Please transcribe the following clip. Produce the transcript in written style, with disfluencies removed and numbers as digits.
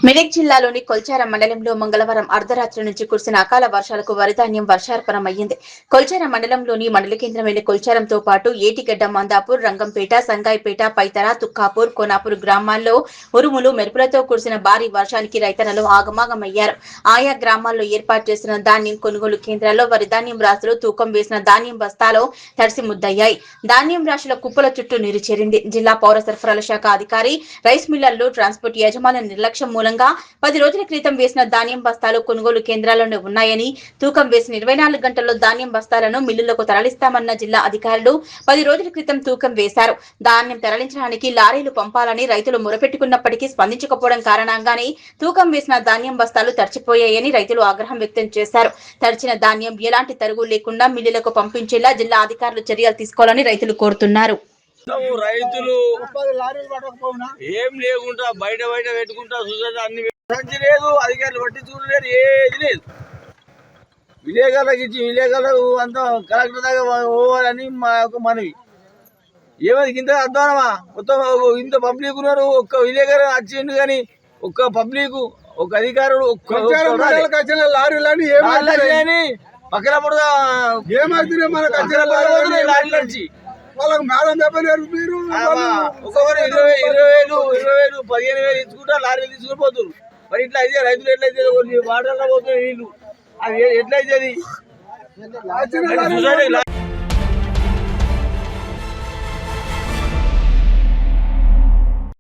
మెదక్ జిల్లాలోని కొల్చారం మండలంలో మంగళవారం అర్ధరాత్రి నుంచి కురిసిన అకాల వర్షాలకు వరిధాన్యం వర్షార్పణమయ్యింది. కొల్చారం మండలంలోని మండల కేంద్రమైన కొల్చారంతో పాటు ఏటిగడ్డ, మందాపూర్, రంగంపేట, సంగాయిపేట, పైతర, తుక్కాపూర్, కోనాపూర్ గ్రామాల్లో ఉరుములు, మెరుపులతో కురిసిన భారీ వర్షానికి రైతన్నలు ఆగమాగమయ్యారు. ఆయా గ్రామాల్లో ఏర్పాటు చేసిన ధాన్యం కొనుగోలు కేంద్రాల్లో వరిధాన్యం రాశులు, తూకం వేసిన ధాన్యం బస్తాలో తడిసి ముద్దయ్యాయి. ధాన్యం రాశుల కుప్పల చుట్టూ నీరు చేరింది. జిల్లా పౌర సరఫరాల శాఖ అధికారి రైస్ మిల్లర్లు, ట్రాన్స్పోర్ట్ యాజమాన్య నిర్లక్ష్యం మూలంగా 10 రోజుల క్రితం వేసిన ధాన్యం బస్తాలు కొనుగోలు కేంద్రాల్లోనే ఉన్నాయని, తూకం వేసిన 24 గంటల్లో ధాన్యం బస్తాలను మిల్లులకు తరలిస్తామన్న జిల్లా అధికారులు 10 రోజుల క్రితం తూకం వేశారు. ధాన్యం తరలించడానికి లారీలు పంపాలని రైతులు మొరపెట్టుకున్నప్పటికీ స్పందించకపోవడం కారణంగానే తూకం వేసిన ధాన్యం బస్తాలు తడిచిపోయాయని రైతులు ఆగ్రహం వ్యక్తం చేశారు. తడిచిన ధాన్యం ఎలాంటి తరుగు లేకుండా మిల్లులకు పంపించేలా జిల్లా అధికారులు చర్యలు తీసుకోవాలని రైతులు కోరుతున్నారు. రైతులు ఏం లేకుండా బయట పెట్టుకుంటా చూసారు, అన్ని లేదు, అధికారులు పట్టించుకుంటలేరు, ఏది లేదు. విలేకరులకు ఇచ్చి విలేకరులకు అంతా కలెక్టర్ దాకా పోవాలని మా యొక్క మనవి. ఏమైంది ఇంత అధ్వానమా? మొత్తం ఇంత పబ్లిక్ ఉన్నారు, ఒక్క విలేకరు వచ్చిండు కానీ ఒక్క పబ్లిక్, ఒక అధికారులు పక్కన లారీ నడిచి వాళ్ళకి మేడం చెప్పలేరు. మీరు ఒక్కొక్కరు 20,000 15,000 ఇచ్చుకుంటా లారీలు తీసుకుని పోతున్నారు. మరి ఇట్లా అయితే రైతులు ఎట్లయితే వాటర్లో పోతున్నారు నీళ్ళు, అది ఎట్లయితే